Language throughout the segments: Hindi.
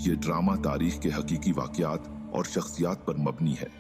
ये ड्रामा तारीख के हकीकी वाक़यात और शख्सियात पर मबनी है।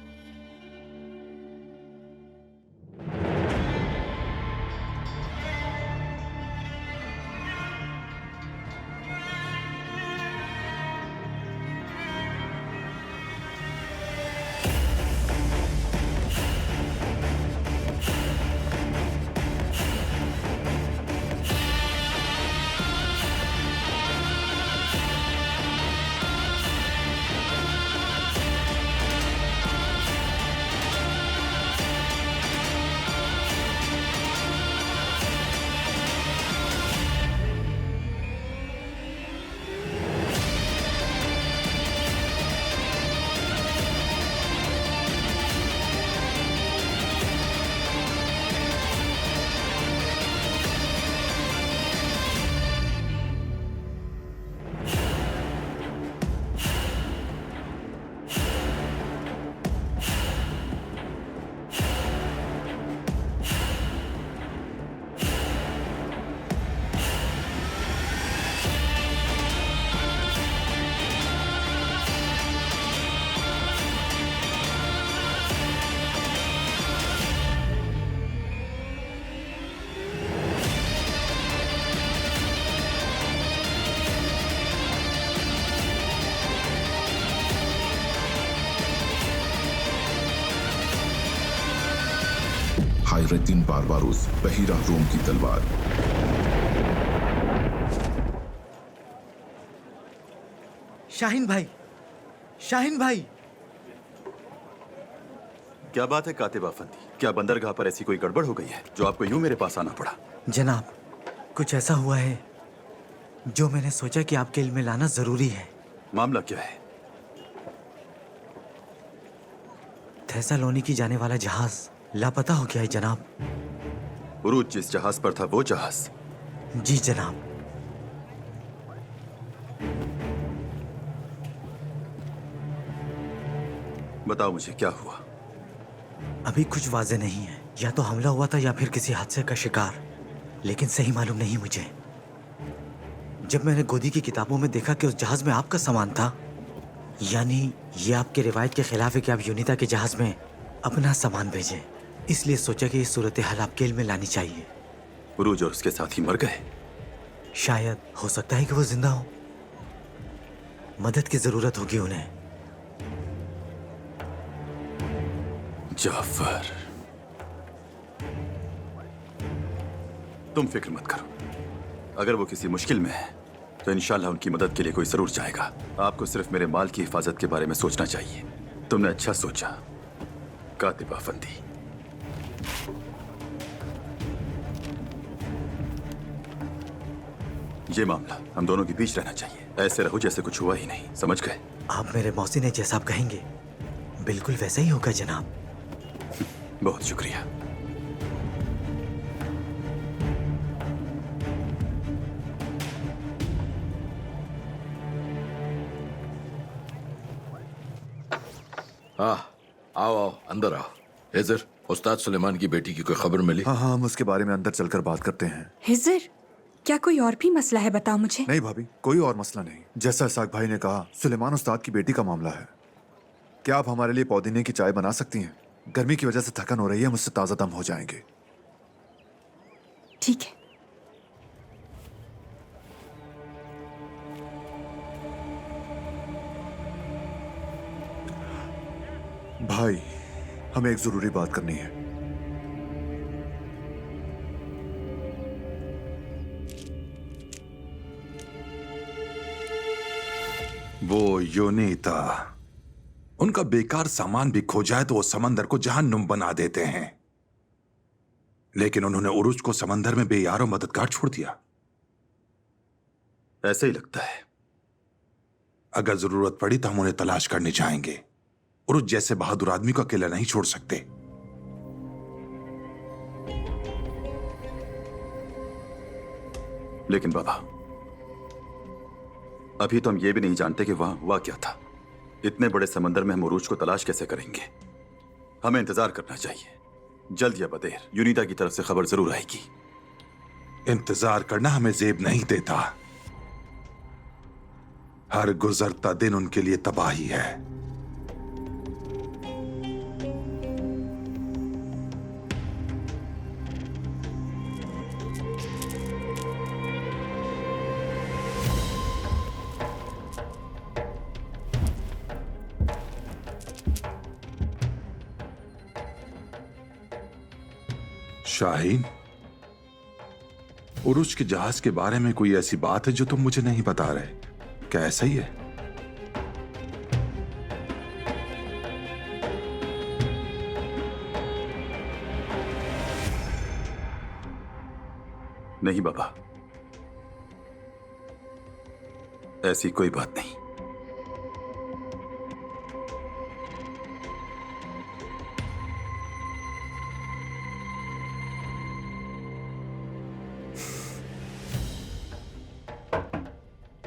हायरद्दीन बारबारोस, बहीरा रोम की तलवार। शाहीन भाई, शाहीन भाई। क्या बात है कातिब अफंदी, क्या बंदरगाह पर ऐसी कोई गड़बड़ हो गई है जो आपको यूं मेरे पास आना पड़ा? जनाब, कुछ ऐसा हुआ है जो मैंने सोचा कि आपके इल्म में लाना जरूरी है। मामला क्या है? थेसालोनी की जाने वाला जहाज लापता हो गया है जनाब। उरूज जिस जहाज पर था वो जहाज? जी जनाब। बताओ मुझे क्या हुआ? अभी कुछ वाज़ेह नहीं है, या तो हमला हुआ था या फिर किसी हादसे का शिकार, लेकिन सही मालूम नहीं मुझे। जब मैंने गोदी की किताबों में देखा कि उस जहाज में आपका सामान था, यानी ये आपके रिवायत के खिलाफ है कि आप यूनिता के जहाज में अपना सामान भेजें, इसलिए सोचा कि ये सूरत हाल आपके इल्म में लानी चाहिए। उरूज और उसके साथी मर गए? शायद, हो सकता है कि वो जिंदा हो। मदद की जरूरत होगी उन्हें। जाफर, तुम फिक्र मत करो। अगर वो किसी मुश्किल में है तो इंशाल्लाह उनकी मदद के लिए कोई जरूर जाएगा। आपको सिर्फ मेरे माल की हिफाजत के बारे में सोचना चाहिए। तुमने अच्छा सोचा कातिब अफंदी। ये मामला हम दोनों के बीच रहना चाहिए। ऐसे रहो जैसे कुछ हुआ ही नहीं, समझ गए? आप मेरे मौसी ने जैसा आप कहेंगे बिल्कुल वैसा ही होगा जनाब। बहुत शुक्रिया। हाँ, आओ आओ, अंदर आओ। हिजर, उस्ताद सुलेमान की बेटी की कोई खबर मिली? हाँ हाँ, हम उसके बारे में अंदर चलकर बात करते हैं। हिजर, क्या कोई और भी मसला है? बताओ मुझे। नहीं भाभी, कोई और मसला नहीं। जैसा इसाक भाई ने कहा, सुलेमान उस्ताद की बेटी का मामला है। क्या आप हमारे लिए पौदीने की चाय बना सकती हैं? गर्मी की वजह से थकन हो रही है, मुझसे ताज़ा दम हो जाएंगे। ठीक है। भाई, हमें एक जरूरी बात करनी है। वो यूनिता, उनका बेकार सामान भी खो जाए तो वो समंदर को जहन्नुम बना देते हैं, लेकिन उन्होंने उरुज को समंदर में बेयारो मददगार छोड़ दिया। ऐसे ही लगता है। अगर जरूरत पड़ी तो हम उन्हें तलाश करने जाएंगे। उरुज जैसे बहादुर आदमी को अकेला नहीं छोड़ सकते। लेकिन बाबा, अभी तो हम ये भी नहीं जानते कि वहां हुआ क्या था। इतने बड़े समंदर में हम उरूज को तलाश कैसे करेंगे? हमें इंतजार करना चाहिए। जल्द या बदेर यूनिता की तरफ से खबर जरूर आएगी। इंतजार करना हमें जेब नहीं देता। हर गुजरता दिन उनके लिए तबाही है। शाहीन, उरुज के जहाज के बारे में कोई ऐसी बात है जो तुम मुझे नहीं बता रहे? क्या ऐसा ही है? नहीं बाबा, ऐसी कोई बात नहीं।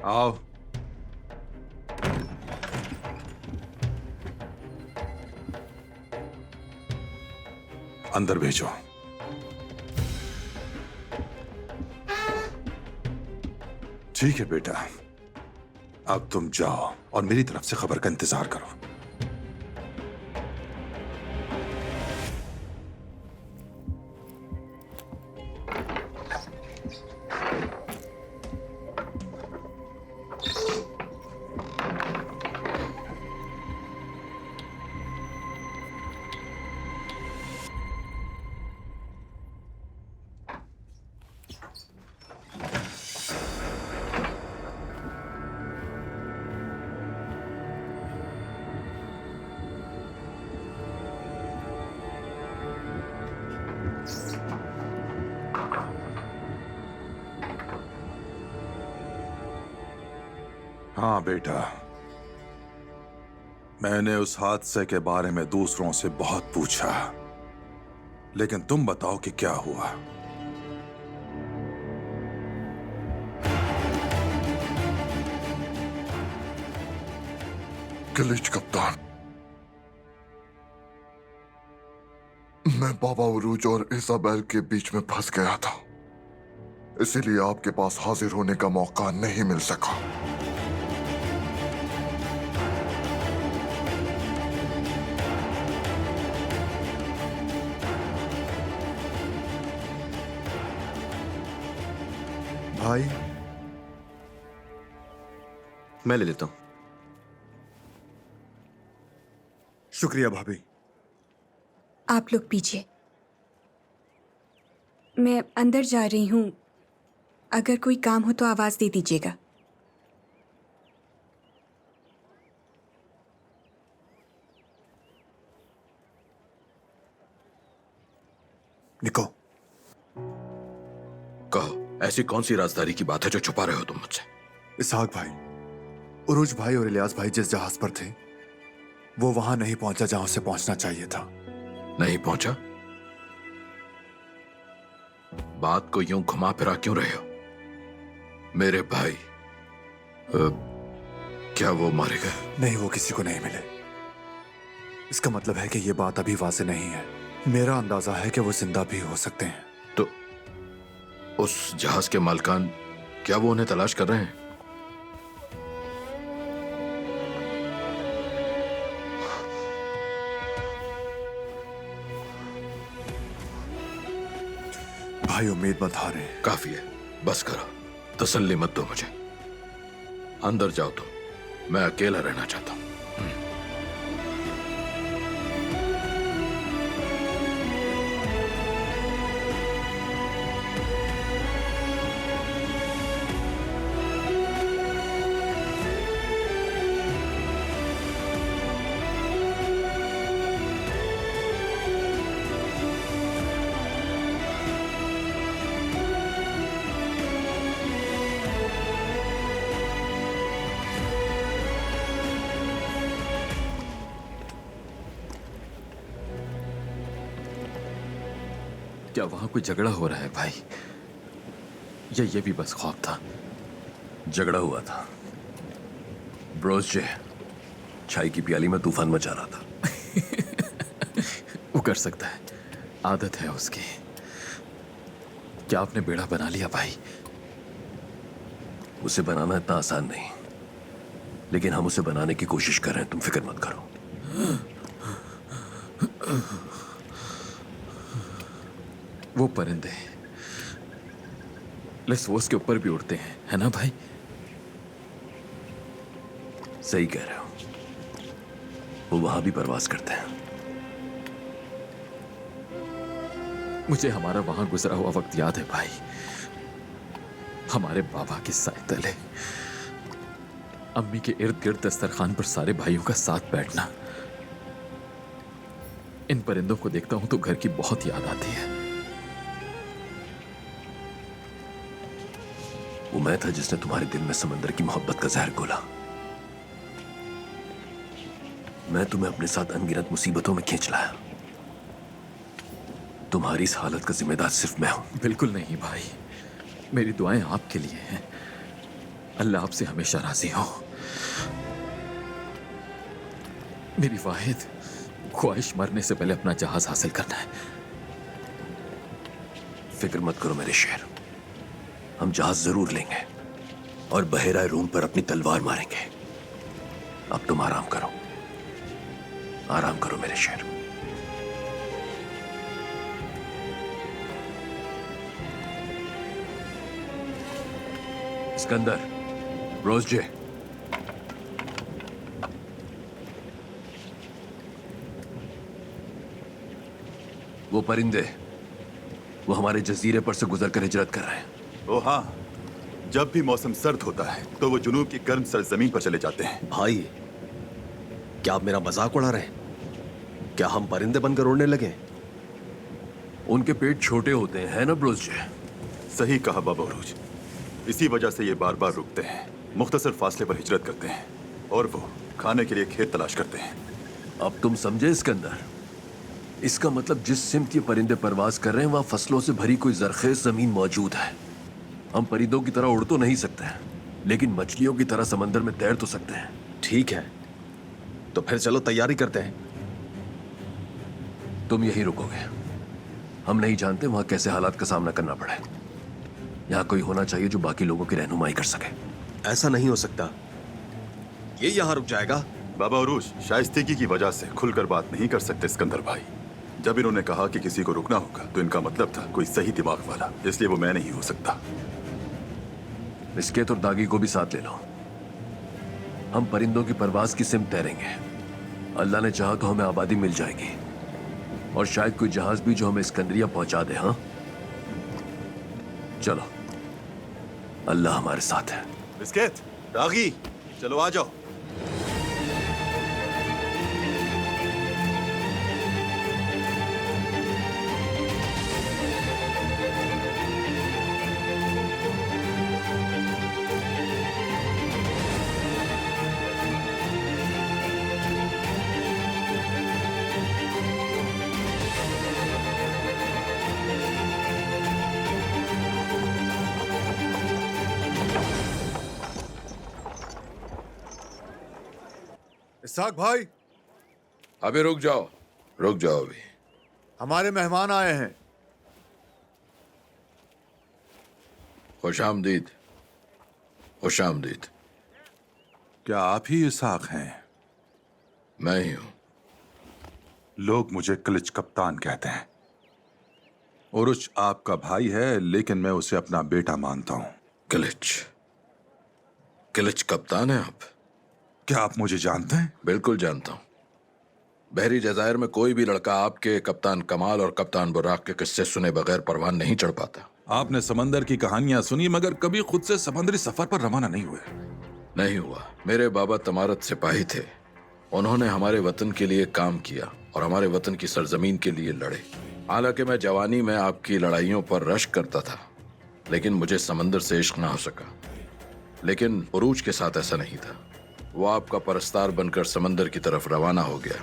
आओ। अंदर भेजो। ठीक है बेटा, अब तुम जाओ और मेरी तरफ से खबर का इंतजार करो। हाँ बेटा, मैंने उस हादसे के बारे में दूसरों से बहुत पूछा, लेकिन तुम बताओ कि क्या हुआ। गिलिच कप्तान, मैं बाबा उरूज और इसाबेल के बीच में फंस गया था, इसीलिए आपके पास हाजिर होने का मौका नहीं मिल सका। भाई, मैं ले लेता हूं। शुक्रिया भाभी। आप लोग पीछे, मैं अंदर जा रही हूँ। अगर कोई काम हो तो आवाज दे दीजिएगा। निको, कहो, ऐसी कौन सी राजदारी की बात है जो छुपा रहे हो तुम मुझसे? इसहाक भाई, उरुज भाई और इलियास भाई जिस जहाज पर थे वो वहां नहीं पहुंचा जहां उसे पहुंचना चाहिए था। नहीं पहुंचा? बात को यूं घुमा फिरा क्यों रहे हो? मेरे भाई क्या वो मारे गए? नहीं, वो किसी को नहीं मिले। इसका मतलब है कि ये बात अभी वाज़ेह नहीं है। मेरा अंदाजा है कि वो जिंदा भी हो सकते हैं। तो उस जहाज के मालकान, क्या वो उन्हें तलाश कर रहे हैं? भाई उम्मीद मत हारे। काफी है, बस करो, तसल्ली मत दो मुझे। अंदर जाओ तुम, मैं अकेला रहना चाहता हूं। क्या वहां कोई झगड़ा हो रहा है भाई? या ये भी बस ख्वाब था? झगड़ा हुआ था ब्रोस जे, चाय की प्याली में तूफान मचा रहा था। वो कर सकता है, आदत है उसकी। क्या आपने बेड़ा बना लिया भाई? उसे बनाना इतना आसान नहीं। लेकिन हम उसे बनाने की कोशिश कर रहे हैं, तुम फिक्र मत करो। वो परिंदे लेसवोस के ऊपर भी उड़ते हैं, है ना भाई? सही कह रहे हो, वो वहां भी परवाज करते हैं। मुझे हमारा वहां गुजरा हुआ वक्त याद है भाई। हमारे बाबा के साए तले अम्मी के इर्द गिर्द दस्तरखान पर सारे भाइयों का साथ बैठना। इन परिंदों को देखता हूं तो घर की बहुत याद आती है। वो मैं था जिसने तुम्हारे दिल में समंदर की मोहब्बत का जहर घोला। मैं तुम्हें अपने साथ अनगिनत मुसीबतों में खींच लाया। तुम्हारी इस हालत का जिम्मेदार सिर्फ मैं हूं। बिल्कुल नहीं भाई, मेरी दुआएं आपके लिए हैं। अल्लाह आपसे हमेशा राजी हो। मेरी वाहिद ख्वाहिश मरने से पहले अपना जहाज हासिल करना है। फिक्र मत करो मेरे शेर, हम जहाज जरूर लेंगे और बहेरा रूम पर अपनी तलवार मारेंगे। अब तुम आराम करो, आराम करो मेरे शेर। सिकंदर, रोज़जे, वो परिंदे वो हमारे जजीरे पर से गुजर कर हिजरत कर रहे हैं। ओ हाँ, जब भी मौसम सर्द होता है तो वो जुनूब की गर्म सरजमीन पर चले जाते हैं। भाई, क्या आप मेरा मजाक उड़ा रहे हैं? क्या हम परिंदे बनकर उड़ने लगे? उनके पेट छोटे होते हैं, है ना ब्रोज़जे? सही कहा बाबा उरूज, इसी वजह से ये बार बार रुकते हैं, मुख्तसर फासले पर हिजरत करते हैं और वो खाने के लिए खेत तलाश करते हैं। अब तुम समझे सिकंदर? इसका मतलब जिस सिमत ये परिंदे परवाज कर रहे हैं वहां फसलों से भरी कोई जरखेज जमीन मौजूद है। हम परिंदों की तरह उड़ तो नहीं सकते हैं, लेकिन मछलियों की तरह समंदर में तैर तो सकते हैं। ठीक है, तो फिर चलो तैयारी करते हैं। तुम यहीं रुकोगे, हम नहीं जानते वहां कैसे हालात का सामना करना पड़े। यहाँ कोई होना चाहिए जो बाकी लोगों की रहनुमाई कर सके। ऐसा नहीं हो सकता, ये यहाँ रुक जाएगा। बाबा उरूज शाइस्तेगी की वजह से खुलकर बात नहीं कर सकते सिकंदर भाई। जब इन्होंने कहा कि किसी को रुकना होगा तो इनका मतलब था कोई सही दिमाग वाला, इसलिए वो मैं नहीं हो सकता। इसके तो दागी को भी साथ ले लो। हम परिंदों की परवाज की सिमत तैरेंगे। अल्लाह ने चाहा तो हमें आबादी मिल जाएगी और शायद कोई जहाज भी जो हमें सिकंदरिया पहुंचा दे। हाँ चलो, अल्लाह हमारे साथ है। बिस्किट, दागी, चलो आ जाओ। इसाक भाई, अभी रुक जाओ, रुक जाओ अभी। हमारे मेहमान आए हैं। खुश आमदीद, खुश आमदीद। क्या आप ही इसाक हैं? मैं ही हूं। लोग मुझे क्लिच कप्तान कहते हैं। उरुच आपका भाई है, लेकिन मैं उसे अपना बेटा मानता हूं। क्लिच, क्लिच कप्तान है आप? क्या आप मुझे जानते हैं? बिल्कुल जानता हूं। बहरी जजायर में कोई भी लड़का आपके कप्तान कमाल और कप्तान बुराक के किस्से सुने बगैर परवान नहीं चढ़ पाता। आपने समंदर की कहानियां सुनी, मगर कभी खुद से समुद्री सफर पर रवाना नहीं हुए। नहीं हुआ। मेरे बाबा तमारत सिपाही थे। उन्होंने हमारे वतन के लिए काम किया और हमारे वतन की सरजमीन के लिए लड़े। हालांकि मैं जवानी में आपकी लड़ाइयों पर रश्क करता था, लेकिन मुझे समंदर से इश्क ना हो सका। लेकिन उरूज के साथ ऐसा नहीं था। वो आपका परस्तार बनकर समंदर की तरफ रवाना हो गया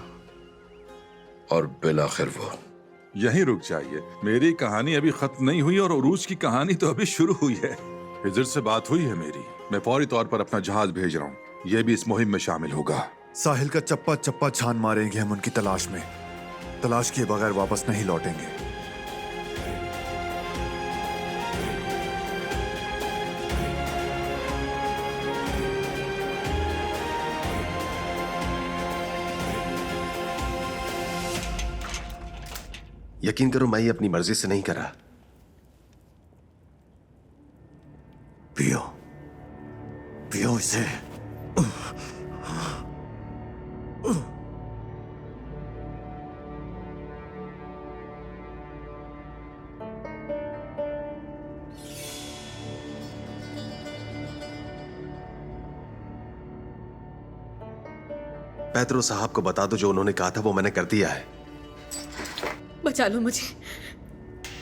और बिलाखिर वो। यहीं रुक जाइए, मेरी कहानी अभी खत्म नहीं हुई और उरूज की कहानी तो अभी शुरू हुई है। हिजर से बात हुई है मेरी, मैं फौरी तौर पर अपना जहाज भेज रहा हूँ। ये भी इस मुहिम में शामिल होगा। साहिल का चप्पा चप्पा छान मारेंगे हम उनकी तलाश में। तलाश किए बगैर वापस नहीं लौटेंगे। यकीन करो मैं ये अपनी मर्जी से नहीं करा। पियो, पियो इसे। पेत्रो साहब को बता दो जो उन्होंने कहा था वो मैंने कर दिया है। बचा लो मुझे,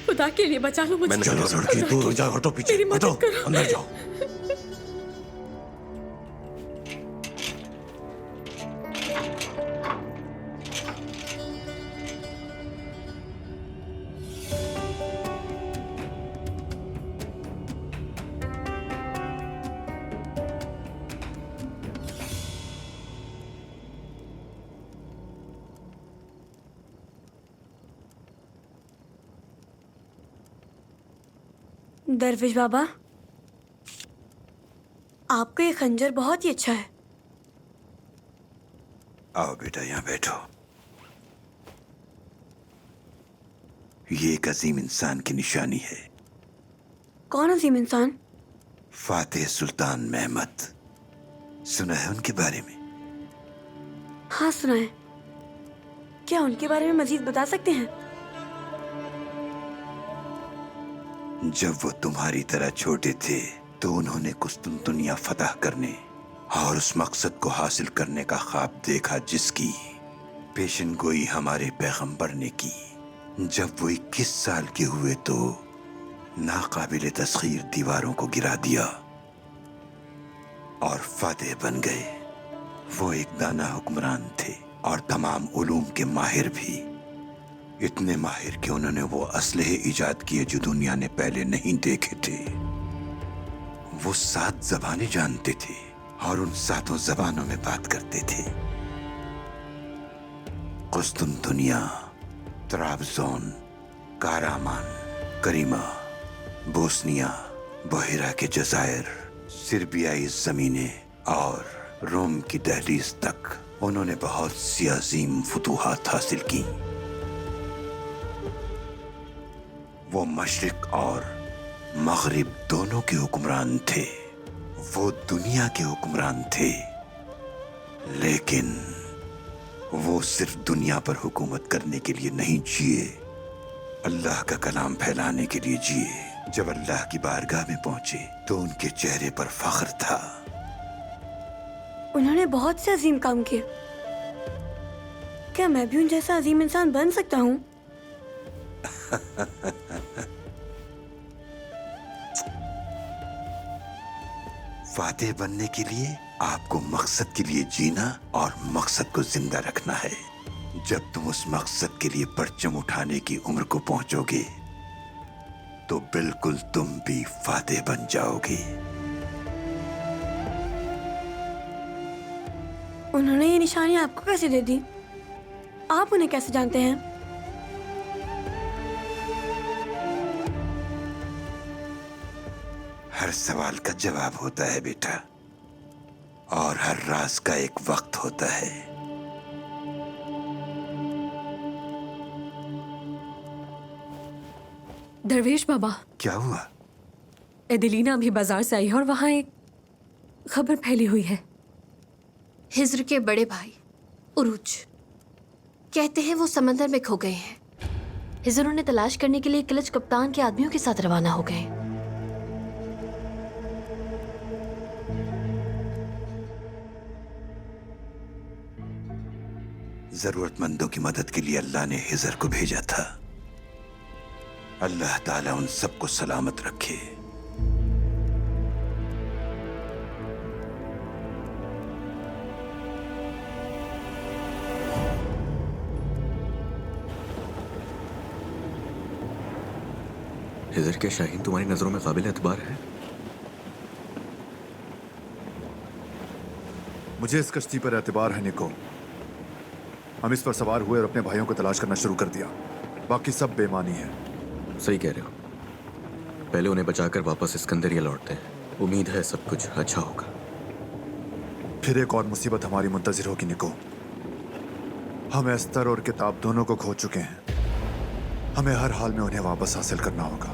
खुदा के लिए बचा लो मुझे। चलो लड़की, दूर हो जाओ, हटो पीछे, मेरी मदद हटो, करो। अंदर जाओ। दरवेश बाबा, आपका ये खंजर बहुत ही अच्छा है। आओ बेटा, यहाँ बैठो। ये एक अजीम इंसान की निशानी है। कौन अजीम इंसान? फातेह सुल्तान महमद, सुना है उनके बारे में? हाँ सुना है। क्या उनके बारे में मजीद बता सकते हैं? जब वो तुम्हारी तरह छोटे थे तो उन्होंने कुस्तुनतुनिया फतह करने और उस मकसद को हासिल करने का ख्वाब देखा जिसकी पेशन गोई हमारे पैगंबर ने की। जब वो 21 साल के हुए तो नाकाबिले तस्खीर दीवारों को गिरा दिया और फातेह बन गए। वो एक दाना हुक्मरान थे और तमाम उलूम के माहिर भी। इतने माहिर कि उन्होंने वो असलहे इजाद किए जो दुनिया ने पहले नहीं देखे थे। वो 7 ज़बानें जानते थे और उन 7 ज़बानों में बात करते थे। कुस्तुनतुनिया, त्राबजोन, कारामान, करीमा, बोस्निया, बहिरा के जजायर, सिर्बियाई ज़मीनें और रोम की दहलीज तक उन्होंने बहुत सी अजीम फतूहात हासिल की। वो मशरिक और मगरिब दोनों के हुक्मरान थे। वो दुनिया के हुक्मरान थे, लेकिन वो सिर्फ दुनिया पर हुकूमत करने के लिए नहीं जिए, अल्लाह का कलाम फैलाने के लिए जिए। जब अल्लाह की बारगाह में पहुंचे तो उनके चेहरे पर फख्र था। उन्होंने बहुत से अजीम काम किए। क्या मैं भी उन जैसा अजीम इंसान बन सकता हूँ? फातेह बनने के लिए आपको मकसद के लिए जीना और मकसद को जिंदा रखना है। जब तुम उस मकसद के लिए परचम उठाने की उम्र को पहुंचोगे तो बिल्कुल तुम भी फातेह बन जाओगे। उन्होंने ये निशानी आपको कैसे दे दी? आप उन्हें कैसे जानते हैं? हर सवाल का जवाब होता है बेटा, और हर राज का एक वक्त होता है। दरवेश बाबा, क्या हुआ? एडेलिना अभी बाजार से आई है और वहाँ एक खबर फैली हुई है। हिज्र के बड़े भाई उरूज कहते हैं वो समंदर में खो गए हैं। हिज्र उन्हें तलाश करने के लिए किलच कप्तान के आदमियों के साथ रवाना हो गए। जरूरतमंदों की मदद के लिए अल्लाह ने हिजर को भेजा था। अल्लाह ताला उन सबको सलामत रखे। हिजर के शाहीन तुम्हारी नजरों में काबिल एतबार है? मुझे इस कश्ती पर एतबार है निको। हम इस पर सवार हुए और अपने भाइयों को तलाश करना शुरू कर दिया। बाकी सब बेमानी है। सही कह रहे हो। पहले उन्हें बचाकर वापस सिकंदरिया लौटते हैं। उम्मीद है सब कुछ अच्छा होगा। फिर एक और मुसीबत हमारी मुंतजिर होगी निको। हम एस्तर और किताब दोनों को खो चुके हैं। हमें हर हाल में उन्हें वापस हासिल करना होगा।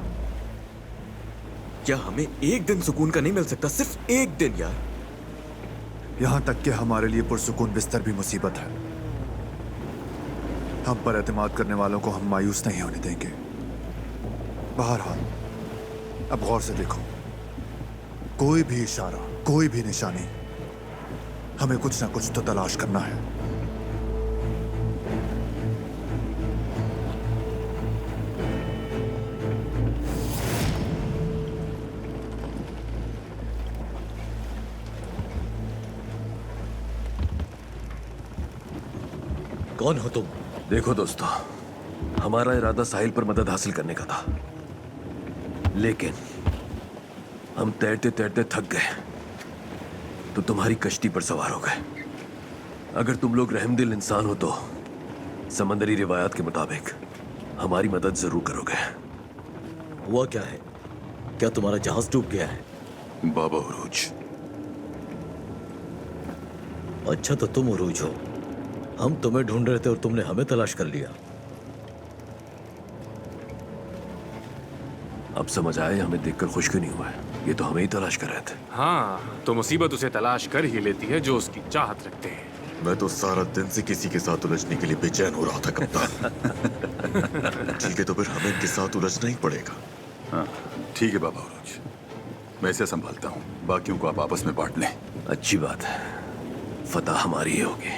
क्या हमें एक दिन सुकून का नहीं मिल सकता? सिर्फ एक दिन यार। यहां तक कि हमारे लिए पुरसुकून बिस्तर भी मुसीबत है। हम पर एतमाद करने वालों को हम मायूस नहीं होने देंगे। बहरहाल अब गौर से देखो, कोई भी इशारा, कोई भी निशानी, हमें कुछ ना कुछ तो तलाश करना है। कौन हो तुम? देखो दोस्तों, हमारा इरादा साहिल पर मदद हासिल करने का था, लेकिन हम तैरते तैरते थक गए तो तुम्हारी कश्ती पर सवार हो गए। अगर तुम लोग रहमदिल इंसान हो तो समंदरी रिवायात के मुताबिक हमारी मदद जरूर करोगे। हुआ क्या है? क्या तुम्हारा जहाज डूब गया है? बाबा उरूज। अच्छा तो तुम उरूज हो। हम तुम्हें ढूंढ रहे थे और तुमने हमें तलाश कर लिया। अब समझ आए हमें देखकर खुश क्यों नहीं हुआ है? ये तो हमें ही तलाश कर रहे थे। हाँ, तो मुसीबत उसे तलाश कर ही लेती है जो उसकी चाहत रखते हैं। मैं तो सारा दिन से किसी के साथ उलझने के लिए बेचैन हो रहा था कप्तान। ठीक है, तो फिर हमें के साथ उलझना ही पड़ेगा। हाँ, ठीक है बाबा उरूज, मैं इसे संभालता हूँ, बाकियों को आप आपस में बांट लें। अच्छी बात है, फतह हमारी ही होगी।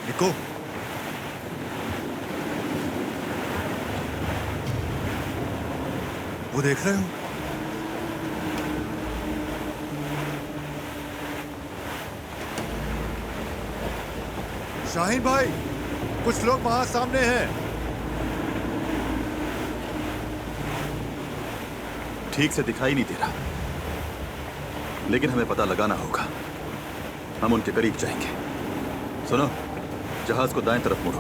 निको, वो देख रहे हो? शाहीन भाई, कुछ लोग वहां सामने हैं। ठीक से दिखाई नहीं दे रहा, लेकिन हमें पता लगाना होगा। हम उनके करीब जाएंगे। सुनो, जहाज को दाएं तरफ मोड़ो।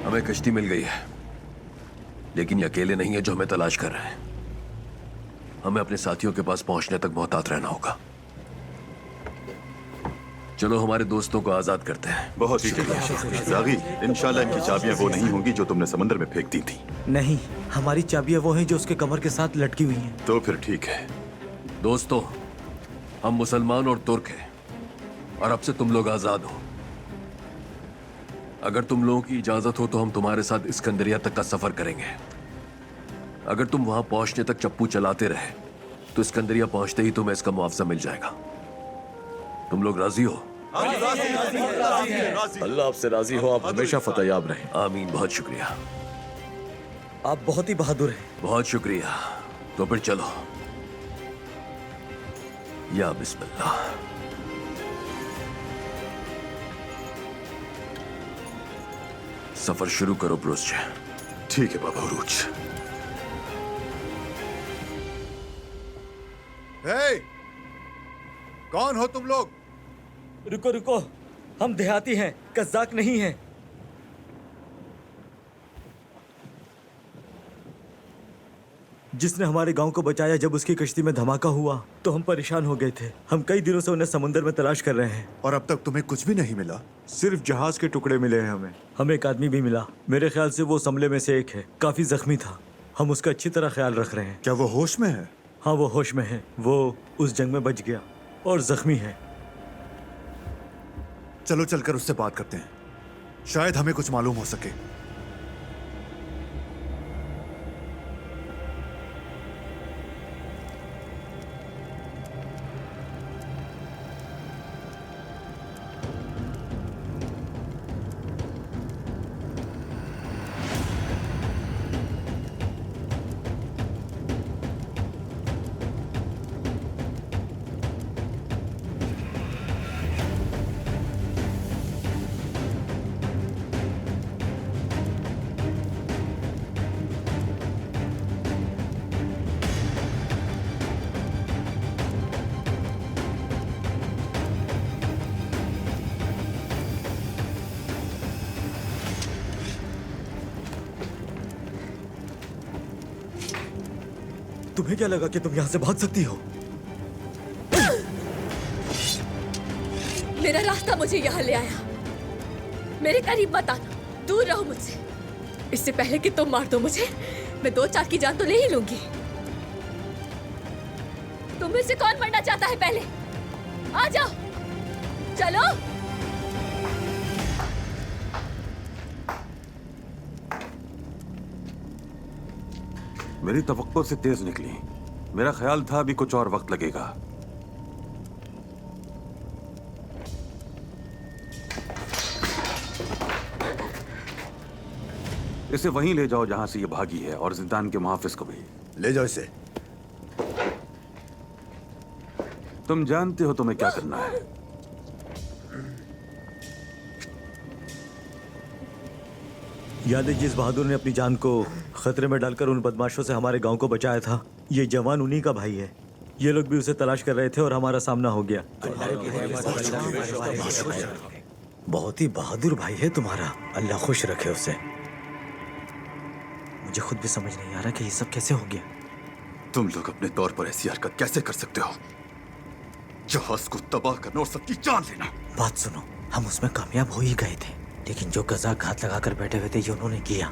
हमें कश्ती मिल गई है, लेकिन ये अकेले नहीं है जो हमें तलाश कर रहे हैं। हमें अपने साथियों के पास पहुंचने तक मोहतात रहना होगा। चलो हमारे दोस्तों को आजाद करते हैं। बहुत शुक्रिया जागी। इंशाल्लाह इनकी चाबियां वो नहीं होंगी जो तुमने समंदर में फेंक दी थी। नहीं, हमारी चाबियां वो हैं जो उसके कमर के साथ लटकी हुई हैं। तो फिर ठीक है। दोस्तों, हम मुसलमान और तुर्क हैं, और अब से तुम लोग आजाद हो। अगर तुम लोगों की इजाजत हो तो हम तुम्हारे साथ इस्कंदरिया तक का सफर करेंगे। अगर तुम वहां पहुंचने तक चप्पू चलाते रहे तो इस्कंदरिया पहुंचते ही तुम्हें इसका मुआवजा मिल जाएगा। तुम लोग राजी हो? अल्लाह आपसे राजी हो, आप हमेशा फतेहयाब रहें। आमीन। बहुत शुक्रिया। आप बहुत ही बहादुर हैं। बहुत शुक्रिया। तो फिर चलो। या बिस्मिल्लाह। सफर शुरू करो ब्रोस्चे। ठीक है बाबा उरूज। हे, कौन हो तुम लोग? रुको रुको, हम देहाती हैं, कज़ाक नहीं हैं। जिसने हमारे गांव को बचाया। जब उसकी कश्ती में धमाका हुआ तो हम परेशान हो गए थे। हम कई दिनों से उन्हें समुद्र में तलाश कर रहे हैं। और अब तक तुम्हें कुछ भी नहीं मिला? सिर्फ जहाज के टुकड़े मिले हैं हमें। हमें एक आदमी भी मिला। मेरे ख्याल से वो समले में से एक है। काफी जख्मी था। हम उसका अच्छी तरह ख्याल रख रहे हैं। क्या वो होश में है? हाँ, वो होश में है। वो उस जंग में बच गया और जख्मी है। चलो चलकर उससे बात करते हैं, शायद हमें कुछ मालूम हो सके। तुम्हें क्या लगा कि तुम यहाँ से भाग सकती हो? मेरा रास्ता मुझे यहाँ ले आया। मेरे करीब मत आना, दूर रहो मुझसे। इससे पहले कि तुम मार दो मुझे, मैं 2-4 की जान तो ले ही लूंगी। तुम में से कौन मरना चाहता है? पहले आ जाओ, चलो। मेरी तवक्को से तेज निकली। मेरा ख्याल था अभी कुछ और वक्त लगेगा। इसे वहीं ले जाओ जहां से ये भागी है, और जिंदान के मुहाफिज को भी ले जाओ इसे। तुम जानते हो तुम्हें क्या करना है। याद है जिस बहादुर ने अपनी जान को खतरे में डालकर उन बदमाशों से हमारे गांव को बचाया था? ये जवान उन्हीं का भाई है। ये लोग भी उसे तलाश कर रहे थे और हमारा सामना हो गया। बहुत ही बहादुर भाई है तुम्हारा। अल्लाह खुश रखे उसे। मुझे खुद भी समझ नहीं आ रहा कि ये सब कैसे हो गया। तुम लोग अपने तौर पर ऐसी हरकत कैसे कर सकते हो? जहाज को तबाह करना और सबकी जान लेना। बात सुनो, हम उसमें कामयाब हो ही गए थे, लेकिन जो गजा घात लगाकर बैठे हुए थे ये उन्होंने किया।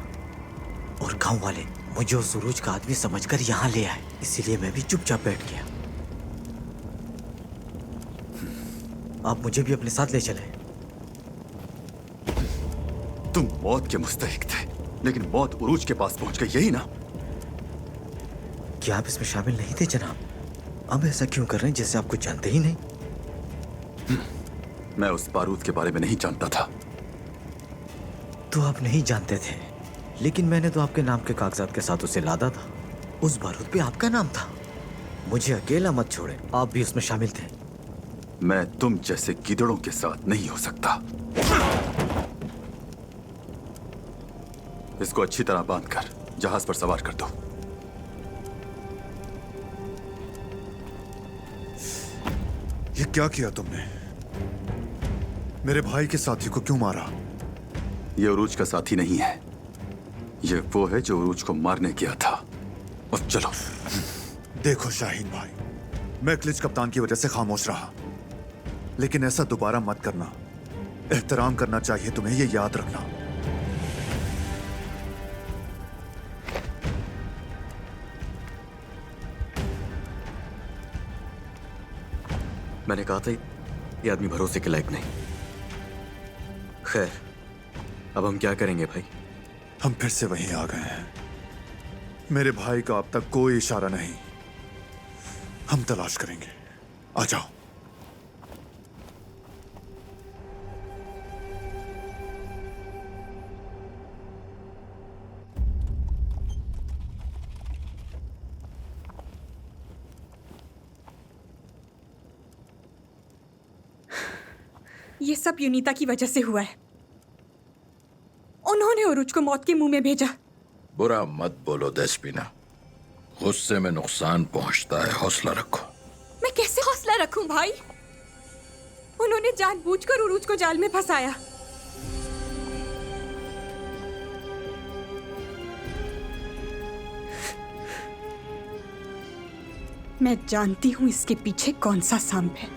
और गांव वाले मुझे उस सुरूज का आदमी समझकर यहाँ ले आए, इसीलिए मैं भी चुपचाप बैठ गया। आप मुझे भी अपने साथ ले चले। तुम मौत के मुस्तहिक थे, लेकिन मौत उरूज के पास पहुंच गई, यही ना? क्या आप इसमें शामिल नहीं थे जनाब? अब ऐसा क्यों कर रहे हैं जैसे आप कुछ जानते ही नहीं? मैं उस बारूद के बारे में नहीं जानता था। तो आप नहीं जानते थे, लेकिन मैंने तो आपके नाम के कागजात के साथ उसे लादा था। उस बारूद पे आपका नाम था। मुझे अकेला मत छोड़े, आप भी उसमें शामिल थे। मैं तुम जैसे गिदड़ों के साथ नहीं हो सकता। इसको अच्छी तरह बांधकर जहाज पर सवार कर दो। ये क्या किया तुमने? मेरे भाई के साथी को क्यों मारा? ये उरूज का साथी नहीं है, ये वो है जो उरूज को मारने गया था। अब चलो। देखो शाहीन भाई, मैं क्लिच कप्तान की वजह से खामोश रहा, लेकिन ऐसा दोबारा मत करना। एहतराम करना चाहिए तुम्हें, ये याद रखना। मैंने कहा था ये आदमी भरोसे के लायक नहीं। खैर, अब हम क्या करेंगे भाई? हम फिर से वहीं आ गए हैं। मेरे भाई का अब तक कोई इशारा नहीं। हम तलाश करेंगे। आ जाओ। ये सब यूनिता की वजह से हुआ है। उन्होंने उरूज को मौत के मुंह में भेजा। बुरा मत बोलो देस्पिना, गुस्से में नुकसान पहुंचता है। हौसला रखो। मैं कैसे हौसला रखूं भाई? उन्होंने जानबूझकर उरूज को जाल में फंसाया। मैं जानती हूँ इसके पीछे कौन सा सांप है।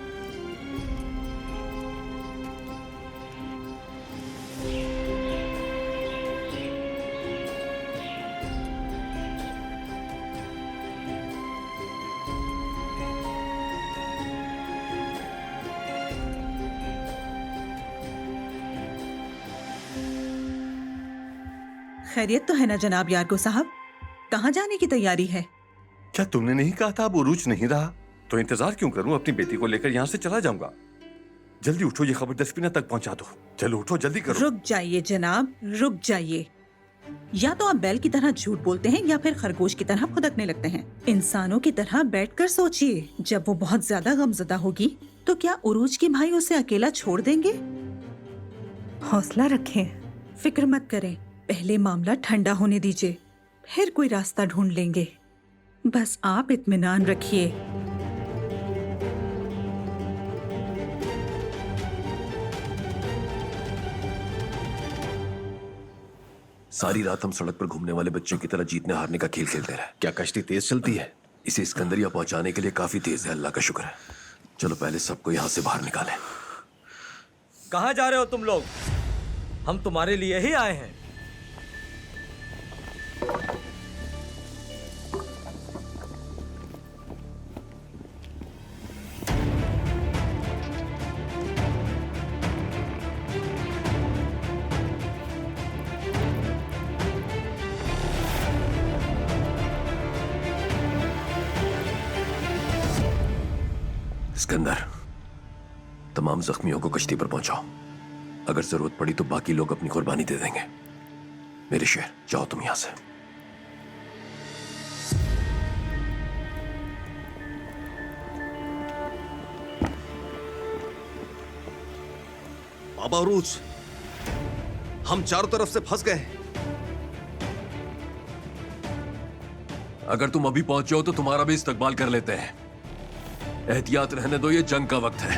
खैरियत तो है ना जनाब यारगो साहब? कहाँ जाने की तैयारी है? क्या तुमने नहीं कहा था अब उरूज नहीं रहा? तो इंतजार क्यों करूं? अपनी बेटी को लेकर यहाँ से चला जाऊंगा। जल्दी उठो, ये खबर दस्पिना तक पहुंचा दो। चलो उठो, जल्दी करो। रुक जाइए जनाब, रुक जाइए। या तो आप बैल की तरह झूठ बोलते हैं या फिर खरगोश की तरह फुदकने लगते हैं। इंसानों की तरह बैठकर सोचिए, जब वो बहुत ज्यादा गमज़दा होगी तो क्या उरूज के भाई उसे अकेला छोड़ देंगे? हौसला रखें, फिक्र मत करें। पहले मामला ठंडा होने दीजिए, फिर कोई रास्ता ढूंढ लेंगे। बस आप इत्मीनान रखिए। सारी रात हम सड़क पर घूमने वाले बच्चों की तरह जीतने हारने का खेल खेलते रहे। क्या कश्ती तेज चलती है? इसे इस्कंदरिया पहुंचाने के लिए काफी तेज है, अल्लाह का शुक्र है। चलो पहले सबको यहाँ से बाहर निकालें। कहाँ जा रहे हो तुम लोग? हम तुम्हारे लिए ही आए हैं। सिकंदर, तमाम जख्मियों को कश्ती पर पहुंचाओ। अगर जरूरत पड़ी तो बाकी लोग अपनी कुर्बानी दे देंगे। मेरे शेर, जाओ तुम यहां से। बाबा उरूज, हम चारों तरफ से फंस गए। अगर तुम अभी पहुंच जाओ तो तुम्हारा भी इस्तकबाल कर लेते हैं। एहतियात रहने दो, ये जंग का वक्त है।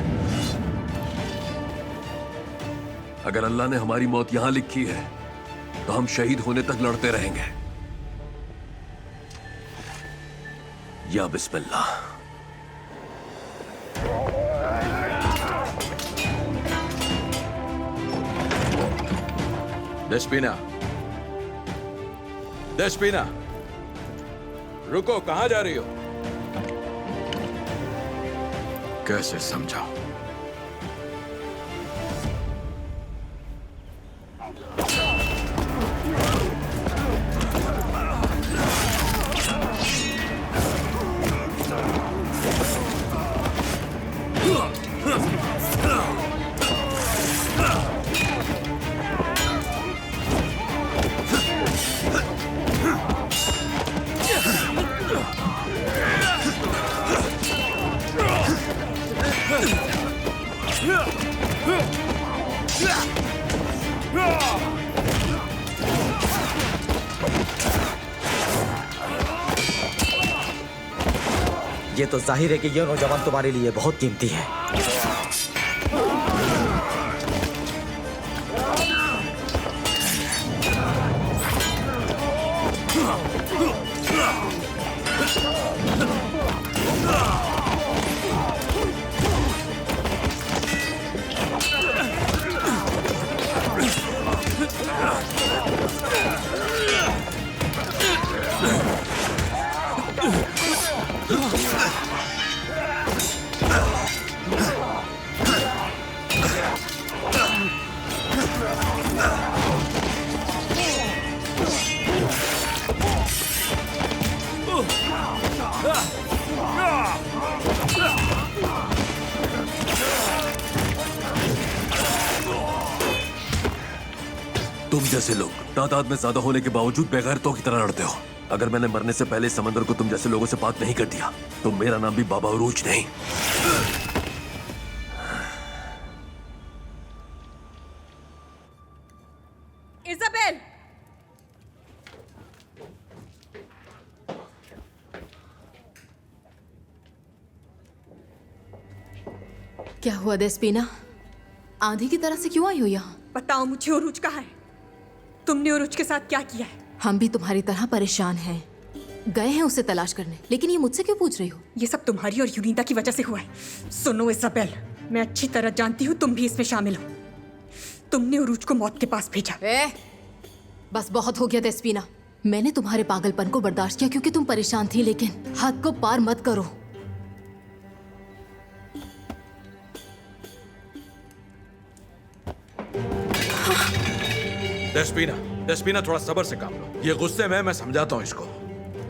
अगर अल्लाह ने हमारी मौत यहां लिखी है तो हम शहीद होने तक लड़ते रहेंगे। या बिस्मिल्लाह। दशपीना, दशपीना, रुको, कहां जा रही हो? कैसे समझाओ? ये तो जाहिर है कि ये नौजवान तुम्हारे लिए बहुत कीमती है। तुम जैसे लोग तादाद में ज्यादा होने के बावजूद बेगैरतों की तरह लड़ते हो। अगर मैंने मरने से पहले समंदर को तुम जैसे लोगों से पाक नहीं कर दिया तो मेरा नाम भी बाबा उरूज नहीं। इज़ाबेल, क्या हुआ दस्पीना? आंधी की तरह से क्यों आई हो यहाँ? बताओ मुझे, उरूज कहाँ है? तुमने उरूज के साथ क्या किया है? हम भी तुम्हारी तरह परेशान हैं। गए हैं उसे तलाश करने, लेकिन ये मुझसे क्यों पूछ रही हो? ये सब तुम्हारी और यूनिता की वजह से हुआ है। सुनो इज़ाबेल, मैं अच्छी तरह जानती हूँ तुम भी इसमें शामिल हो। तुमने उरूज को मौत के पास भेजा। बस बहुत हो गया देस्पीना। मैंने तुम्हारे पागलपन को बर्दाश्त किया क्योंकि तुम परेशान थी, लेकिन हद को पार मत करो। डेस्पीना थोड़ा सब्र से काम लो। ये गुस्से में मैं समझाता हूँ इसको।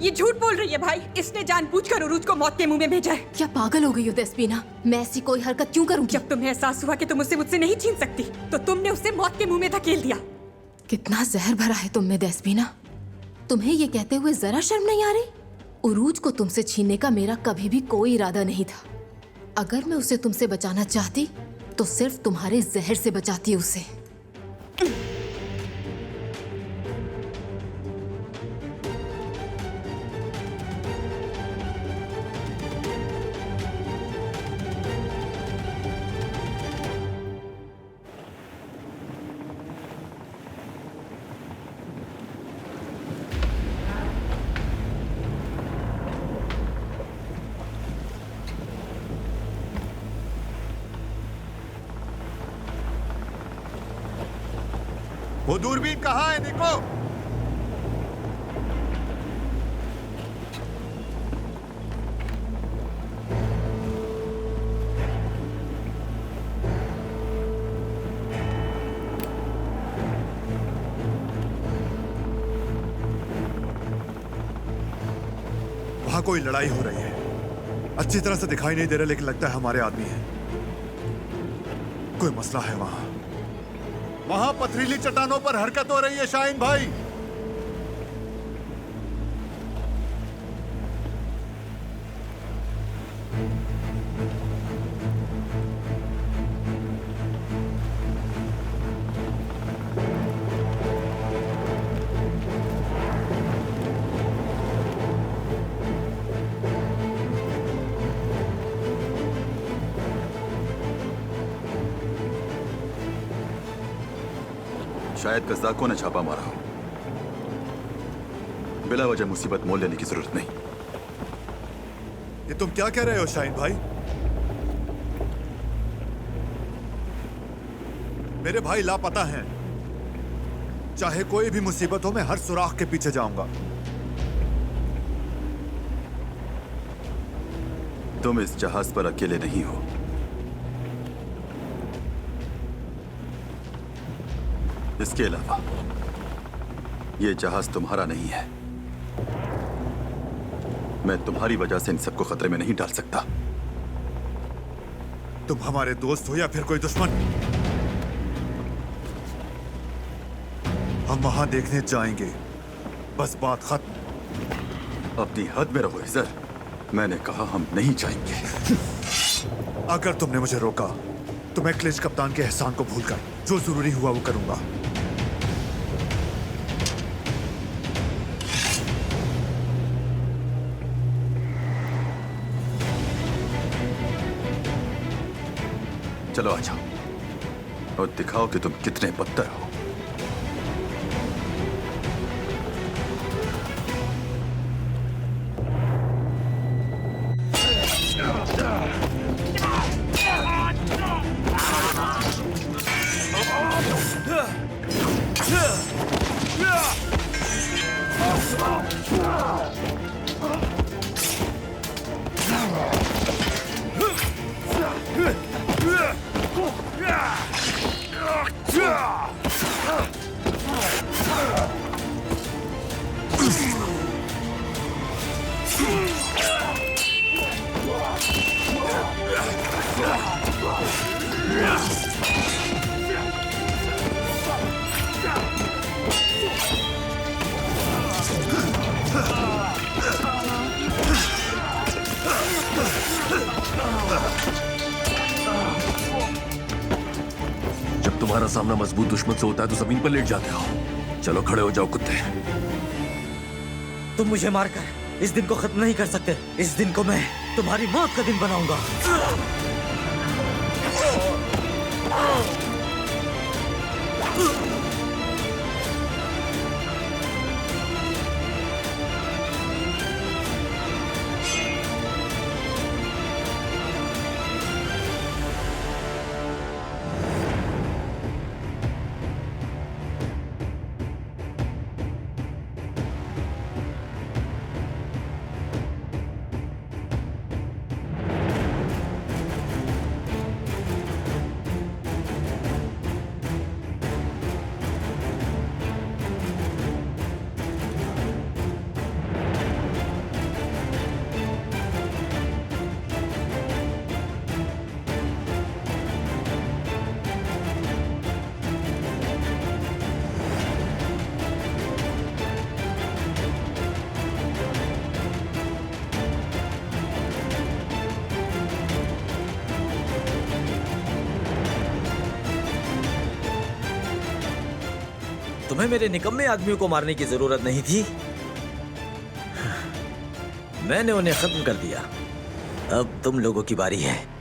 ये झूठ बोल रही है भाई। इसने जानबूझकर उरूज को मौत के मुंह में भेजा है। क्या पागल हो गई हो देस्पीना? मैं ऐसी कोई हरकत क्यों करूंगी? जब तुम्हें एहसास हुआ कि तुम उससे मुझसे नहीं छीन सकती, तो तुमने उसे मौत के मुंह में धकेल दिया। कितना जहर भरा है तुम में देस्पीना। तुम्हें ये कहते हुए जरा शर्म नहीं आ रही? उरूज को तुमसे छीनने का मेरा कभी भी कोई इरादा नहीं था। अगर मैं उसे तुमसे बचाना चाहती तो सिर्फ तुम्हारे जहर से बचाती उसे। वो दूरबीन कहाँ है निको? वहां कोई लड़ाई हो रही है। अच्छी तरह से दिखाई नहीं दे रहा, लेकिन लगता है हमारे आदमी हैं। कोई मसला है वहां। वहां पथरीली चट्टानों पर हरकत हो रही है शाहीन भाई। शायद कज़ाकों ने छापा मारा हो। बिला वजह मुसीबत मोल लेने की जरूरत नहीं। ये तुम क्या कह रहे हो शाहीन भाई? मेरे भाई लापता हैं। चाहे कोई भी मुसीबत हो, मैं हर सुराख के पीछे जाऊंगा। तुम इस जहाज पर अकेले नहीं हो। इसके अलावा यह जहाज तुम्हारा नहीं है। मैं तुम्हारी वजह से इन सबको खतरे में नहीं डाल सकता। तुम हमारे दोस्त हो या फिर कोई दुश्मन? हम वहां देखने जाएंगे, बस बात खत्म। अपनी हद में रहो इज़र। मैंने कहा हम नहीं जाएंगे। अगर तुमने मुझे रोका तो मैं क्लिच कप्तान के एहसान को भूलकर जो जरूरी हुआ वो करूंगा। चलो आ जाओ और दिखाओ कि तुम कितने बदतर हो। जब तुम्हारा सामना मजबूत दुश्मन से होता है तो जमीन पर लेट जाते हो। चलो खड़े हो जाओ कुत्ते। तुम मुझे मारकर इस दिन को खत्म नहीं कर सकते। इस दिन को मैं तुम्हारी मौत का दिन बनाऊंगा। तुम्हें मेरे निकम्मे आदमियों को मारने की जरूरत नहीं थी। मैंने उन्हें खत्म कर दिया। अब तुम लोगों की बारी है।